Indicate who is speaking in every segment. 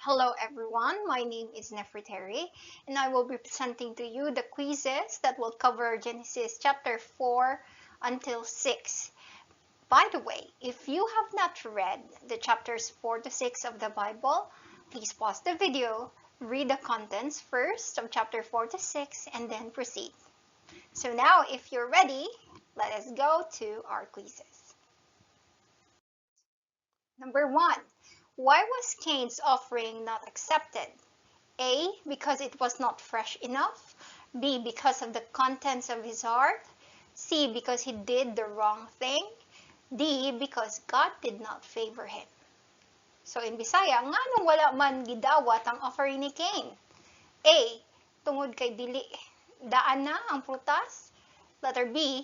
Speaker 1: Hello everyone, my name is Nefertari and I will be presenting to you the quizzes that will cover Genesis chapter 4 until 6. By the way, if you have not read the chapters 4 to 6 of the Bible, please pause the video, read the contents first of chapter 4 to 6 and then proceed. So now if you're ready, let us go to our quizzes. Number 1. Why was Cain's offering not accepted? A. Because it was not fresh enough. B. Because of the contents of his heart. C. Because he did the wrong thing. D. Because God did not favor him. So in Bisaya, nganong wala man gidawat ang offering ni Cain? A. Tungod kay dili daan na ang prutas. Letter B.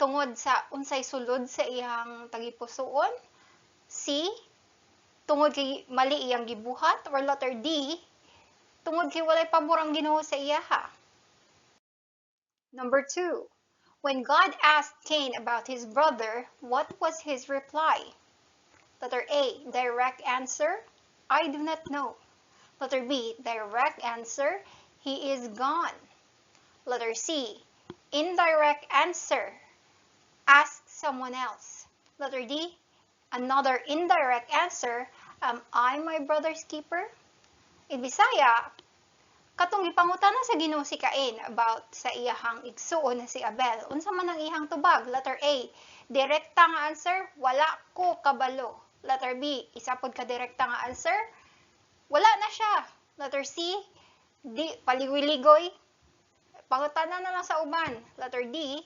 Speaker 1: Tungod sa unsay sulod sa iyang tagipusoon. C. Tungod kay mali iyang gibuhat. Or letter D. Tungod kay walay pabor ang Ginoo sa iyaha. Number 2. When God asked Cain about his brother, what was his reply? Letter A. Direct answer, I do not know. Letter B. Direct answer, he is gone. Letter C. Indirect answer, ask someone else. Letter D. Another indirect answer, am I my brother's keeper? In Bisaya, katong gipangutana sa Ginoo si Cain about sa iyahang igsuon na si Abel. Unsa man ang iyang tubag? Letter A, direkta nga answer, wala ko kabalo. Letter B, isa pod ka direkta nga answer, wala na siya. Letter C, di paligoy-ligoy. Pangutana na lang sa uban. Letter D,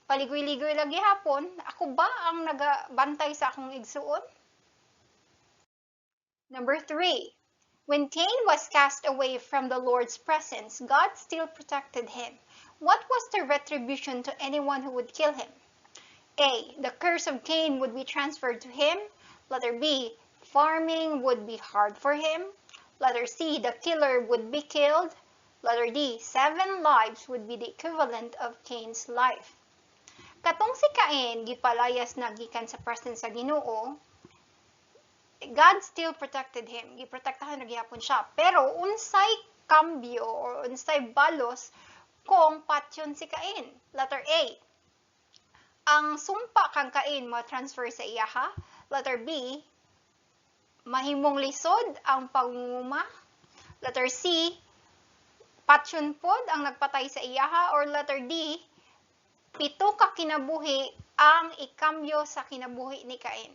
Speaker 1: paligoy-ligoy lang gihapon. Ako ba ang nagabantay sa akong igsuon? Number 3. When Cain was cast away from the Lord's presence, God still protected him. What was the retribution to anyone who would kill him? A. The curse of Cain would be transferred to him. Letter B. Farming would be hard for him. Letter C. The killer would be killed. Letter D. 7 lives would be the equivalent of Cain's life. Katong si Cain gipalayas na gikan sa presence sa Ginoo, God still protected him. Giprotektahan na gihapon siya. Pero unsay cambio or unsay balos kung patyon si Cain? Letter A. Ang sumpa kang Cain ma-transfer sa iyaha. Letter B. Mahimong lisod ang pangunguma. Letter C. Patyon pod ang nagpatay sa iyaha. Or letter D. 7 ka kinabuhi ang ikambyo sa kinabuhi ni Cain.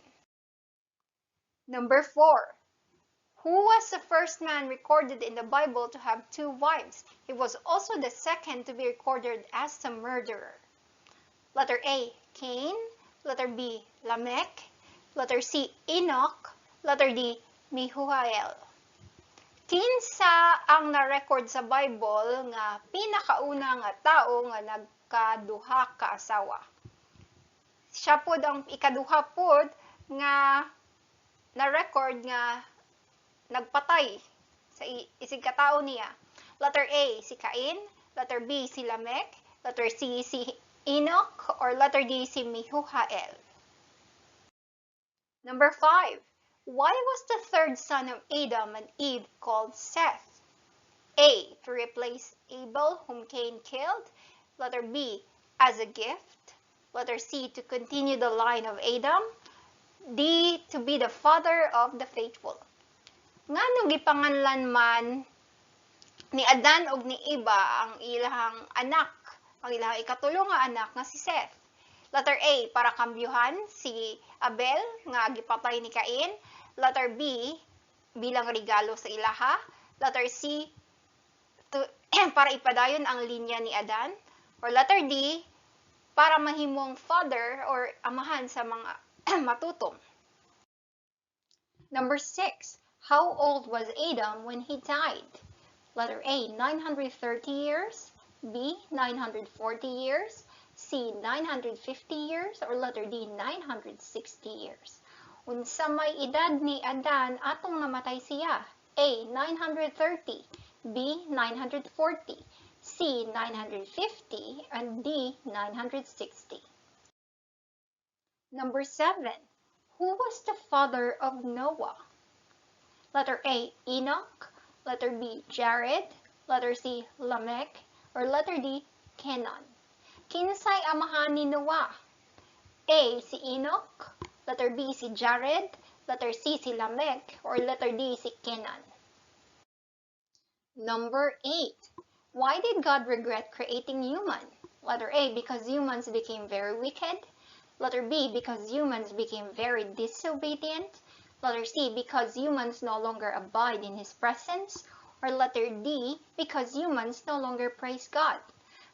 Speaker 1: Number 4. Who was the first man recorded in the Bible to have 2 wives? He was also the second to be recorded as the murderer. Letter A, Cain. Letter B, Lamech. Letter C, Enoch. Letter D, Mehujael. Kinsa ang na-record sa Bible nga pinakauna nga tao nga nagkaduha ka asawa? Siya pod ang ikaduha pod nga na-record nga nagpatay sa isig katao niya. Letter A, si Cain. Letter B, si Lamech. Letter C, si Enoch. Or letter D, si Mehujael. Number 5. Why was the third son of Adam and Eve called Seth? A, to replace Abel, whom Cain killed. Letter B, as a gift. Letter C, to continue the line of Adam. D, to be the father of the faithful. Nganong gipanganlan man ni Adan ug ni Eva ang ilahang anak, ang ilahang ikatulong nga anak nga si Seth? Letter A, para kambyuhan si Abel nga gipatay ni Cain. Letter B, bilang regalo sa ilaha. Letter C, para ipadayon ang linya ni Adan. Or letter D, para mahimong father or amahan sa mga matutong. Number 6. How old was Adam when he died? Letter A, 930 years. B, 940 years. C, 950 years. Or letter D, 960 years. Unsa may edad ni Adan atong namatay siya? A, 930. B, 940. C, 950. And D, 960. Number 7. Who was the father of Noah? Letter A, Enoch. Letter B, Jared. Letter C, Lamech. Or letter D, Kenan. Kinsay amahan ni Noah? A, si Enoch. Letter B, si Jared. Letter C, si Lamech. Or letter D, si Kenan. Number 8. Why did God regret creating human? Letter A, because humans became very wicked. Letter B, because humans became very disobedient. Letter C, because humans no longer abide in His presence. Or letter D, because humans no longer praise God.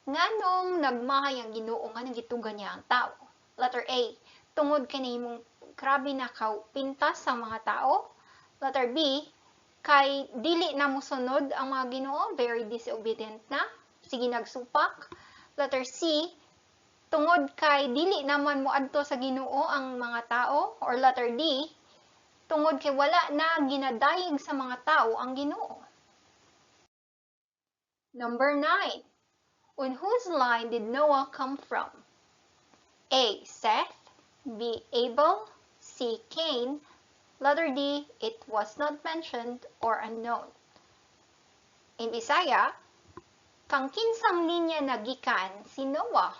Speaker 1: Nganong nagmahay ang Ginoo nga nagitugan niya ang tao? Letter A, tungod kani mong grabe na pintas sa mga tao. Letter B, kay dili na musunod ang mga Ginoo, very disobedient na, sige nagsupak. Letter C, tungod kay dili naman moadto sa Ginoo ang mga tao. Or letter D, tungod kay wala na ginadayeg sa mga tao ang Ginoo. Number 9. On whose line did Noah come from? A, Seth. B, Abel. C, Cain. Letter D, it was not mentioned or unknown. In Bisaya, kang kinsang linya nagikan si Noah?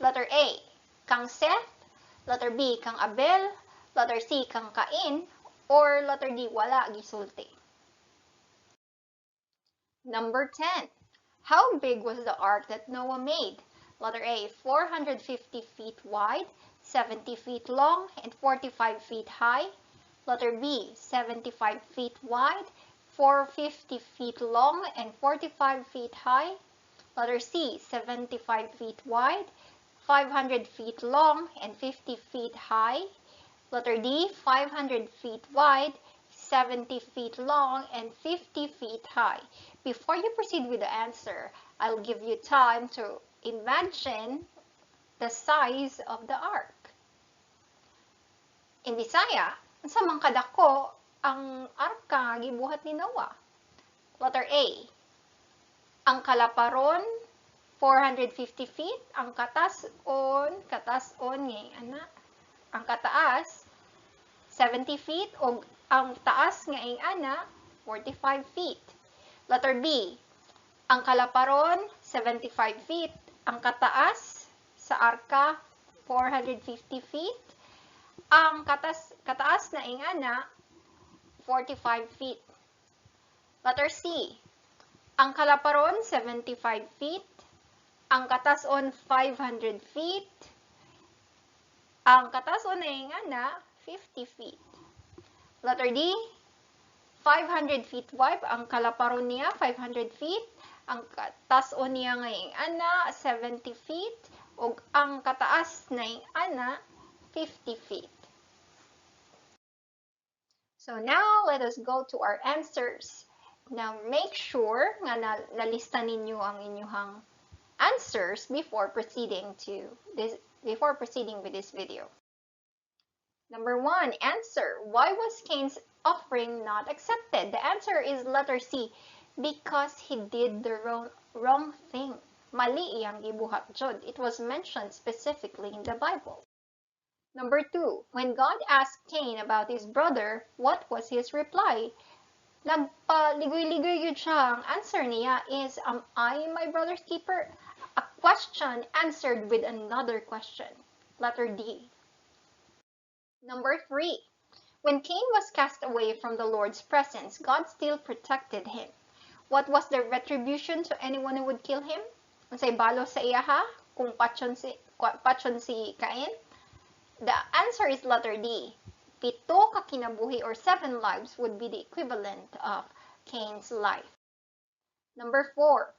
Speaker 1: Letter A, kang Seth. Letter B, kang Abel. Letter C, kang Cain. Or letter D, wala gisulti. Number 10. How big was the ark that Noah made? Letter A, 450 feet wide, 70 feet long, and 45 feet high. Letter B, 75 feet wide, 450 feet long, and 45 feet high. Letter C, 75 feet wide, 500 feet long, and 50 feet high. Letter D, 500 feet wide, 70 feet long, and 50 feet high. Before you proceed with the answer, I'll give you time to imagine the size of the ark. In Bisaya, sa mga kadako ang arka gibuhat ni Noah? Letter A, ang kalaparon 450 feet, ang katason nga ang kataas 70 feet o ang taas nga ana 45 feet. Letter B, ang kalaparon 75 feet, ang kataas sa arka 450 feet, ang kataas na ana 45 feet. Letter C, ang kalaparon 75 feet, ang katason 500 feet, ang katason na ana 50 feet. Letter D, 500 feet wide, ang kalaparon niya 500 feet, ang katason niya ngayong ana 70 feet, ug ang kataas na ana 50 feet. So now, let us go to our answers. Now, make sure nga nalista ninyo ang inyong answers before proceeding with this video. Number 1, answer. Why was Cain's offering not accepted? The answer is letter C, because he did the wrong thing. Mali iyang gibuhat jud. It was mentioned specifically in the Bible. Number 2, when God asked Cain about his brother, what was his reply? Nagpaligoy-ligoy yun siya. Ang answer niya is, am I my brother's keeper? A question answered with another question. Letter D. Number 3, when Cain was cast away from the Lord's presence, God still protected him. What was the retribution to anyone who would kill him? Unsay balo sa iya ha? Kung patyon si Cain? The answer is letter D. 7 ka kinabuhi or 7 lives would be the equivalent of Cain's life. Number 4,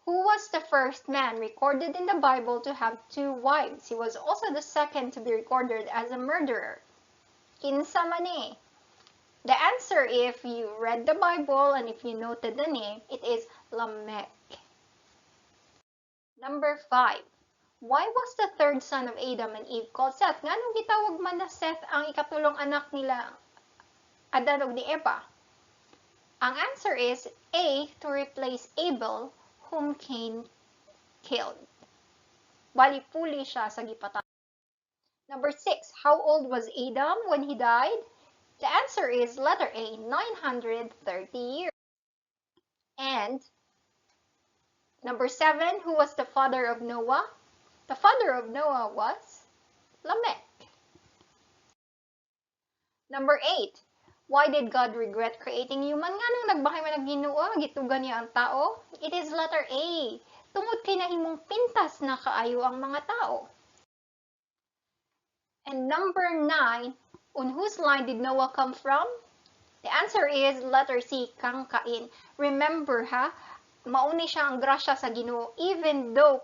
Speaker 1: who was the first man recorded in the Bible to have 2 wives? He was also the second to be recorded as a murderer. Kinsa man eh? The answer, if you read the Bible and if you noted the name, it is Lamech. Number 5, why was the third son of Adam and Eve called Seth? Nganong gitawag man na Seth ang ikatulong anak nila Adan ug ni Eva? Ang answer is A, to replace Abel, whom Cain killed. Bali puli siya sa gipatay. Number 6, how old was Adam when he died? The answer is letter A, 930 years. And number 7, who was the father of Noah? The father of Noah was Lamech. Number 8, why did God regret creating human? Nga nung nagbahay man ang Ginoo, gitugan niya ang tao? It is letter A. Tungod kay nahimong pintas na kaayo ang mga tao. And number 9, on whose line did Noah come from? The answer is letter C, kang Cain. Remember ha, mauni siya ang grasya sa Ginoo. Even though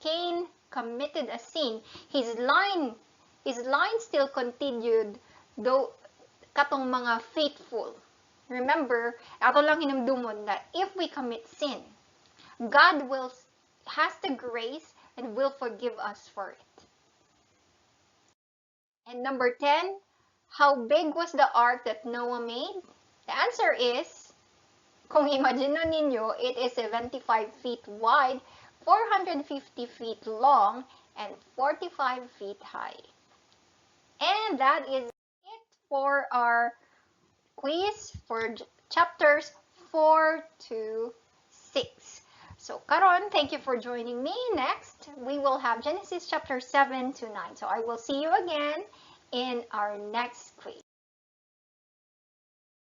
Speaker 1: Cain committed a sin, his line still continued, though katong mga faithful. Remember, ato lang hinumdumon that if we commit sin, God has the grace and will forgive us for it. And number 10, how big was the ark that Noah made? The answer is, kung imagine ninyo, it is 75 feet wide, 450 feet long, and 45 feet high. And that is it for our quiz for chapters 4 to 6. So, karon, thank you for joining me. Next, we will have Genesis chapter 7 to 9. So, I will see you again in our next quiz.